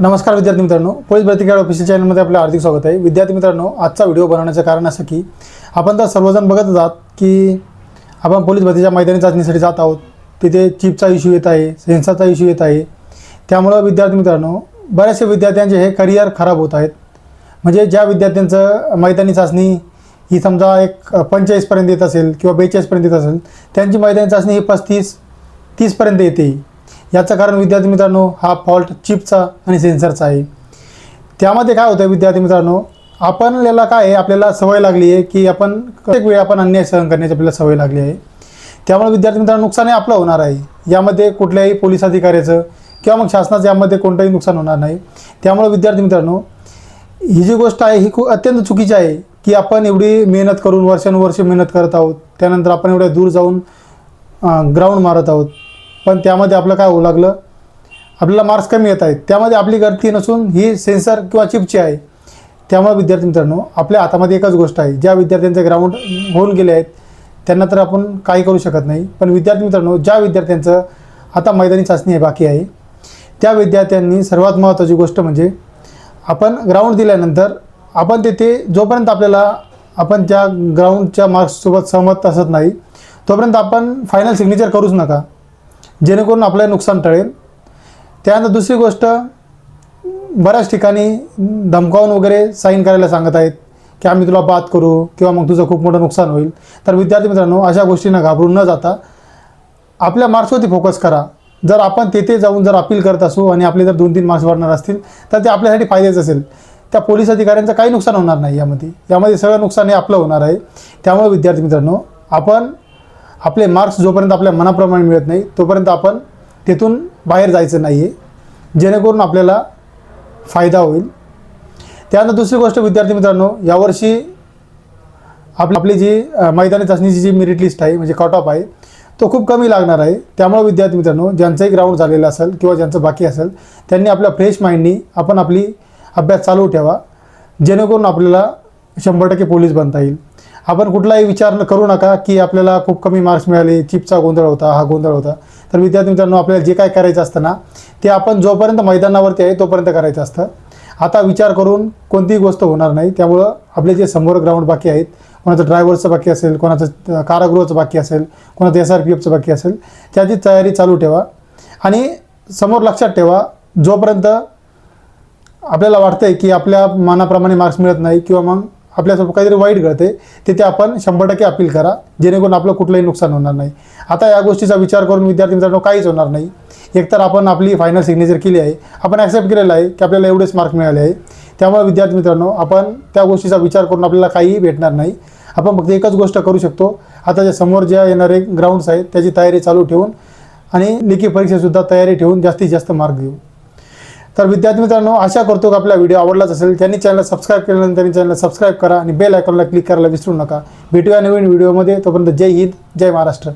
नमस्कार विद्यार्थी मित्रांनो, पोलीस भरती गाईड ऑफिशियल चॅनलमध्ये आपलं हार्दिक स्वागत आहे। विद्यार्थी मित्रांनो, आजचा व्हिडिओ बनवण्याचं कारण असं की आपण तर सर्वजण बघतच आहात की आपण पोलीस भरतीच्या मैदानी चाचणीसाठी जात आहोत। तिथे चिपचा इश्यू येत आहे, सेन्सरचा इश्यू येत आहे। त्यामुळे विद्यार्थी मित्रांनो, बरेचसे विद्यार्थ्यांचे हे करिअर खराब होत आहेत। म्हणजे ज्या विद्यार्थ्यांचं मैदानी चाचणी ही समजा एक 45 पर्यंत येत असेल किंवा 42 पर्यंत येत असेल, त्यांची मैदानी चाचणी ही 35-30 पर्यंत येते। याचं कारण विद्यार्थी मित्रांनो, हा फॉल्ट चिपचा आणि सेन्सरचा आहे। त्यामध्ये काय होतं विद्यार्थी मित्रांनो, आपल्याला काय आहे, आपल्याला सवय लागली आहे की आपण प्रत्येक वेळी आपण अन्याय सहन करण्याची आपल्याला सवय लागली आहे। त्यामुळे विद्यार्थी मित्रांनो, नुकसान हे आपलं होणार आहे। यामध्ये कुठल्याही पोलीस अधिकाऱ्याचं किंवा मग शासनाचं यामध्ये कोणतंही नुकसान होणार नाही। त्यामुळे विद्यार्थी मित्रांनो, ही जी गोष्ट आहे ही खूप अत्यंत चुकीची आहे की आपण एवढी मेहनत करून वर्षानुवर्षे मेहनत करत आहोत, त्यानंतर आपण एवढ्या दूर जाऊन ग्राउंड मारत आहोत, पण त्यामध्ये आपलं काय होऊ लागलं, आपल्याला मार्क्स कमी येत आहेत। त्यामध्ये आपली गलती नसून ही सेन्सर किंवा चिपची आहे। त्यामुळे विद्यार्थी मित्रांनो, आपल्या हातामध्ये एकच गोष्ट आहे, ज्या विद्यार्थ्यांचे ग्राउंड होऊन गेले आहेत त्यांना तर आपण काही करू शकत नाही। पण विद्यार्थी मित्रांनो, ज्या विद्यार्थ्यांचं आता मैदानी चाचणी आहे बाकी आहे, त्या विद्यार्थ्यांनी सर्वात महत्त्वाची गोष्ट म्हणजे आपण ग्राउंड दिल्यानंतर आपण तिथे जोपर्यंत आपल्याला आपण त्या ग्राउंडच्या मार्क्ससोबत सहमत असत नाही तोपर्यंत आपण फायनल सिग्नेचर करूच नका, जेणेकरून आपलं नुकसान टळेल। त्यानंतर दुसरी गोष्ट, बऱ्याच ठिकाणी धमकावून वगैरे साईन करायला सांगत आहेत की आम्ही तुला बात करू किंवा मग तुझं खूप मोठं नुकसान होईल। तर विद्यार्थी मित्रांनो, अशा गोष्टींना घाबरून न जाता आपल्या मार्क्सवरती फोकस करा। जर आपण तेथे जाऊन जर अपील करत असू आणि आपले जर 2-3 मार्क्स वाढणार असतील तर ते आपल्यासाठी फायद्याचं असेल। त्या पोलीस अधिकाऱ्यांचं काही नुकसान होणार नाही, यामध्ये सगळं नुकसान हे आपलं होणार आहे। त्यामुळे विद्यार्थी मित्रांनो, आपण आपले मार्क्स जोपर्यंत आपल्या मनाप्रमाणे मिळत नाही तोपर्यंत आपण तिथून बाहेर जायचं नाही आहे, जेणेकरून आपल्याला फायदा होईल। त्यानंतर दुसरी गोष्ट विद्यार्थी मित्रांनो, यावर्षी आपली जी मैदानी चाचणीची जी मेरिट लिस्ट आहे म्हणजे कट ऑफ आहे तो खूप कमी लागणार आहे। त्यामुळे विद्यार्थी मित्रांनो, ज्यांचंही ग्राउंड झालेलं असेल किंवा ज्यांचं बाकी असेल त्यांनी आपल्या फ्रेश माइंडनी आपण आपली अभ्यास चालू ठेवा, जेणेकरून आपल्याला 100% पोलीस बनता येईल। आपण कुठलाही विचार करू नका की आपल्याला खूप कमी मार्क्स मिळाले, चिपचा गोंधळ होता, हा गोंधळ होता। तर विद्यार्थी मित्रांनो, आपल्याला जे काय करायचं असतं ना, ते आपण जोपर्यंत मैदानावरती आहे तोपर्यंत करायचं असतं। आता विचार करून कोणतीही गोष्ट होणार नाही। त्यामुळं आपले जे समोर ग्राउंड बाकी आहेत, कोणाचं ड्रायव्हरचं बाकी असेल, कोणाचं कारागृहाचं बाकी असेल, कोणाचं SRPFचं बाकी असेल, त्याची तयारी चालू ठेवा। आणि समोर लक्षात ठेवा, जोपर्यंत आपल्याला वाटतं आहे की आपल्या मनाप्रमाणे मार्क्स मिळत नाही किंवा मग आपल्यासोबत काहीतरी वाईट घडते, तिथे आपण 100% अपील करा, जेणेकरून आपलं कुठलंही नुकसान होणार नाही। आता या गोष्टीचा विचार करून विद्यार्थी मित्रांनो काहीच होणार नाही। एकतर आपण आपली फायनल सिग्नेचर केली आहे, आपण ॲक्सेप्ट केलेलं आहे की आपल्याला एवढेच मार्क मिळाले आहे। त्यामुळे विद्यार्थी मित्रांनो, आपण त्या गोष्टीचा विचार करून आपल्याला काहीही भेटणार नाही। आपण फक्त एकच गोष्ट करू शकतो, आता जे समोर ज्या येणारे ग्राउंड्स आहेत त्याची तयारी चालू ठेवून आणि लेखी परीक्षेसुद्धा तयारी ठेवून जास्तीत जास्त मार्क घेऊ। तर विद्यार्थी मित्रांनो, आशा करतो की आपला व्हिडिओ आवडलाच असेल। त्यांनी चॅनल सबस्क्राईब केल्यानंतर चॅनल सबस्क्राईब करा आणि बेल आयकॉनला क्लिक करायला विसरू नका। भेटूया नवीन व्हिडिओमध्ये, तोपर्यंत जय हिंद, जय महाराष्ट्र।